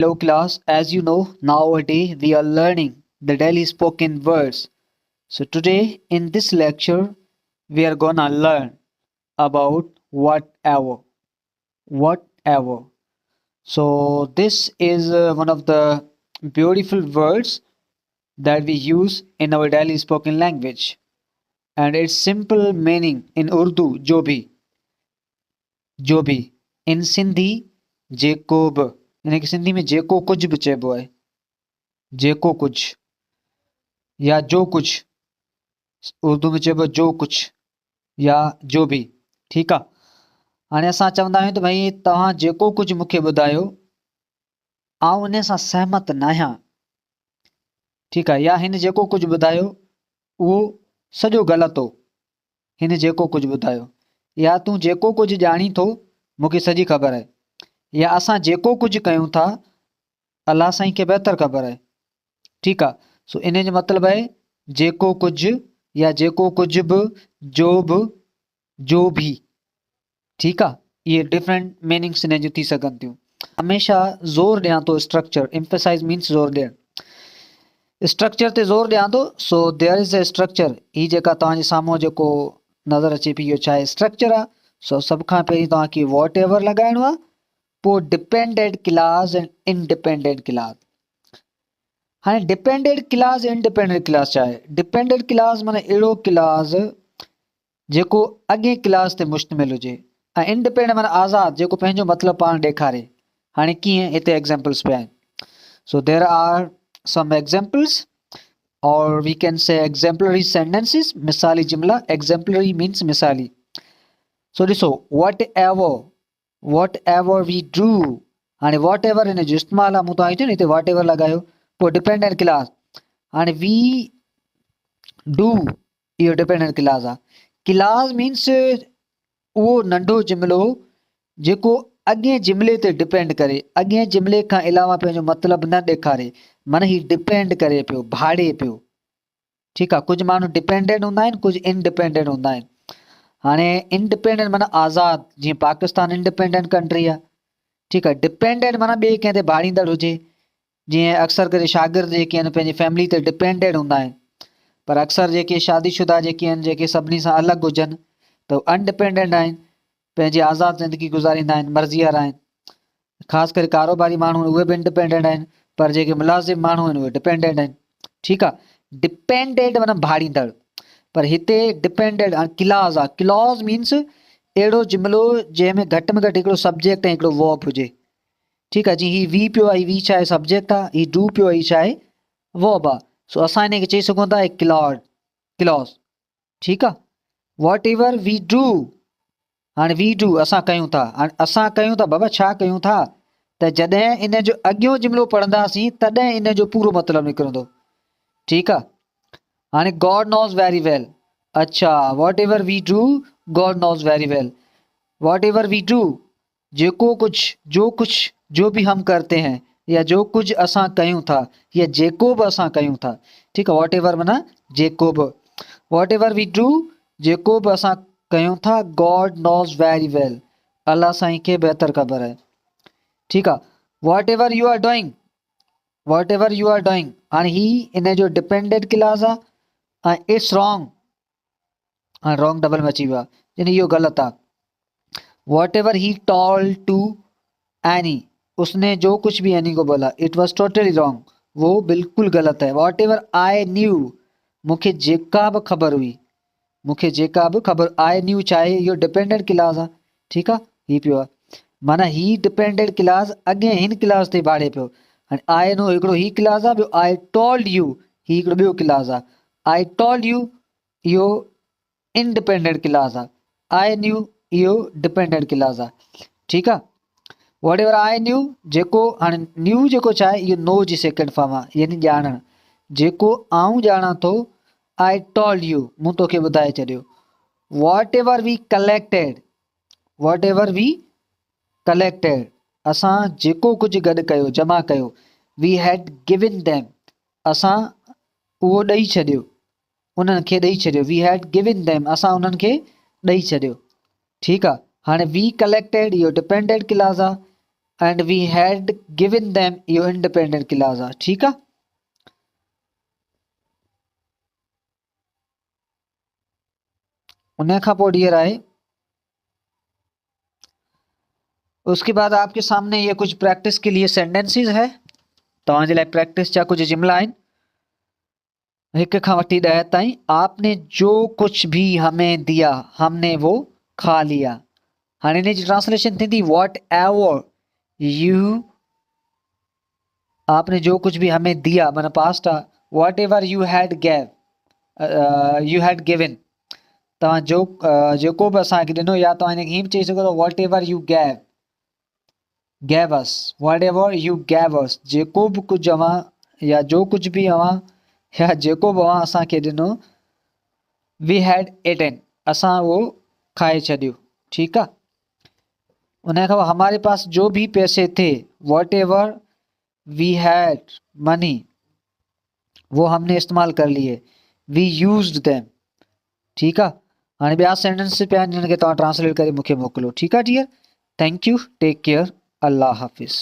Hello class, as you know, nowadays we are learning the daily spoken words. So today in this lecture, we are gonna learn about whatever. Whatever. So this is one of the beautiful words that we use in our daily spoken language. And its simple meaning in Urdu, जो भी in Sindhi जेको बि यानी कि सिंधी में जेको कुछ बि चइबो आहे जेको कुछ या जो कुछ उर्दू में चइबो जो कुछ या जो भी ठीकु आहे हाणे असां चवंदा आहियूं त भई तव्हां जेको कुझु मूंखे ॿुधायो आउं उन सां सहमत न आहियां ठीकु आहे या हिन जेको कुझु ॿुधायो उहो सॼो ग़लति हो हिन जेको कुझु ॿुधायो या तूं जेको कुझु ॼाणी थो मूंखे सॼी ख़बर आहे या असां जेको कुझु कयूं था अलाह साईं खे बहितर ख़बर आहे ठीकु आहे सो इन जो मतिलबु आहे जेको कुझु या जेको कुझु बि जो भी ठीकु आहे इहे डिफरेंट मीनिंग्स इन जूं थी सघनि थियूं हमेशह ज़ोर ॾियां थो स्ट्रक्चर एम्फेसाइज़ मीन्स ज़ोर ॾियणु स्ट्रक्चर ते ज़ोर ॾियां थो so there is a structure ही जेका तव्हांजे साम्हूं जेको नज़र अचे पई इहो छा आहे स्ट्रक्चर आहे सो सभ खां पहिरीं तव्हांखे वॉट एवर लॻाइणो आहे पोइ dependent class and independent class हाणे डिपेंडेंट क्लास इंडिपेंडेंट क्लास छा आहे डिपेंडेंट क्लास माना अहिड़ो क्लास जेको अॻे क्लास ते मुश्तमिल हुजे ऐं इंडिपेंडेंट माना आज़ादु जेको पंहिंजो मतिलबु पाण ॾेखारे हाणे कीअं हिते एग्ज़ाम्पल्स पिया आहिनि so there are some examples और we can say exemplary sentences मिसाली जुमिला एग्ज़ाम्पलरी means मिसाली सो ॾिसो वॉट एवर वी डू हाणे वॉट एवर हिन जो इस्तेमालु आहे मूं तव्हांखे चयो न हिते वॉट एवर लॻायो पोइ डिपेंडेंट क्लास हाणे वी डू इहो डिपेंडेंट क्लास आहे क्लास मीन्स उहो नंढो जुमिलो जेको अॻे जुमिले ते डिपेंड करे अॻे जुमिले खां अलावा पंहिंजो मतिलबु न ॾेखारे माना ही डिपेंड करे पियो भाड़े पियो ठीकु आहे कुझु माण्हू डिपेंडेंट हूंदा आहिनि कुझु इनडिपेंडेंट हूंदा आहिनि हाणे इंडिपेंडेंट माना आज़ादु जीअं पाकिस्तान इंडिपेंडेंट कंट्री आहे ठीकु आहे डिपेंडेंट माना ॿिए कंहिं ते भाड़ींदड़ हुजे जीअं अक्सर करे शागिर्द जेके आहिनि पंहिंजी फैमिली ते डिपेंडेंट हूंदा आहिनि पर अक्सर जेके शादीशुदा जेके आहिनि जेके सभिनी सां अलॻि हुजनि त अनडिपेंडेंट आहिनि पंहिंजी आज़ादु ज़िंदगी गुज़ारींदा आहिनि मर्ज़ी वारा आहिनि ख़ासि करे कारोबारी माण्हू उहे बि इंडिपेंडेंट आहिनि पर जेके मुलाज़िम माण्हू आहिनि उहे डिपेंडेंट आहिनि ठीकु आहे डिपेंडेंट माना भाड़ींदड़ पर हिते डिपेंडेंट क्लॉज़ आहे क्लॉज़ मीन्स अहिड़ो जुमिलो जंहिंमें घटि में घटि हिकिड़ो सब्जेक्ट ऐं हिकिड़ो वर्ब हुजे ठीकु आहे जीअं हीउ वी पियो आहे हीउ वी छा आहे सब्जेक्ट आहे हीउ डू पियो आहे हीउ छा आहे वर्ब आहे सो असां हिन खे चई सघूं था क्लॉज़ ठीकु आहे वॉट एवर वी डू हाणे वी डू असां कयूं था हाणे असां कयूं था बाबा छा कयूं था त जॾहिं इन जो अॻियों जुमिलो पढ़ंदासीं तॾहिं इन जो पूरो मतिलबु निकिरंदो ठीकु आहे हाणे गॉड नोज़ वेरी वेल अच्छा whatever we do God knows very well whatever we do जेको कुछ जो भी हम करते हैं या जो कुछ असां कयूं था या जेको बि असां कयूं था ठीकु आहे वॉट एवर माना जेको बि वॉट एवर वी डू जेको बि असां कयूं था God knows very well Allah साईं खे बहितर ख़बर आहे ठीकु आहे whatever you are doing हाणे ही इन जो डिपेंडेंट क्लास आहे ऐं इट्स रॉन्ग हाणे रॉन्ग डबल में अची वियो आहे यानी इहो ग़लति आहे whatever he told to any उसने जो कुछ भी एनी को बोला इट वॉज टोटली रॉन्ग वो बिल्कुलु ग़लति है वॉट एवर आई न्यू मूंखे जेका बि ख़बर हुई आई न्यू चाहे इहो डिपेंडेंट क्लास आहे ठीकु आहे हीउ पियो आहे माना ही डिपेंडेंट क्लास अॻे हिन क्लास ते भाड़े पियो हाणे आई नो हिकिड़ो ही क्लास आहे ॿियो आई टोल्ड यू ही हिकिड़ो ॿियो क्लास आहे आई टोल्ड यू इहो इनडिपेंडेंट क्लास आहे आई न्यू इहो डिपेंडेंट क्लास आहे ठीकु आहे वॉट एवर आई न्यू जेको हाणे न्यू जेको छा आहे इहो नो जी सेकेंड फॉर्म आहे यानी ॼाणणु जेको आऊं ॼाणां थो आई टोल्ड यू मूं तोखे ॿुधाए छॾियो वॉट एवर वी कलेक्टेड असां जेको कुझु गॾु कयो जमा कयो वी हैड गिवन देम असां उहो ॾेई छॾियो उन्हनि खे ॾेई छॾियो वी हैड गिवन देम असां उन्हनि खे ॾेई छॾियो ठीकु आहे हाणे वी कलेक्टेड इहो डिपेंडेंट क्लास आहे एंड वी हैड गिवन देम इहो इंडिपेंडेंट क्लॉज आहे। ठीकु आहे। उन खां पोइ डियर आहे, उसके बाद आपके सामने ये कुछ प्रैक्टिस के लिए सेंटेंसेस है। तव्हांजे लाइ प्रैक्टिस जा कुछ जुमला आहिनि, हिक खां वठी 10 ताईं। आपने जो कुछ भी हमें दिया हमने वो खा लिया। हाणे इन जी ट्रांसलेशन थींदी वॉट एवर यू, आपने जो कुछ भी हमें दिया माना पास्ट आहे, वॉट एवर यू हैड गिवन, तव्हां जो जेको बि असांखे ॾिनो, या तव्हां हिनखे हीअं बि चई सघो था what ever U gave us, whatever you gave us, जेको बि कुझु अवां या जो कुझु बि अवां या जेको बि अवां असांखे ॾिनो, we had eaten, असां उहो खाए छॾियो। ठीकु आहे। उन खां हमारे पास जो भी पैसे थे, whatever we had money, वो हमने इस्तेमाल कर लिए, we used them। ठीकु आहे। हाणे ॿिया सेंटेंस पिया आहिनि जिन खे तव्हां ट्रांसलेट करे मूंखे मोकिलियो। ठीकु आहे dear. Thank you, take care, अल्लाह हाफ़िज़।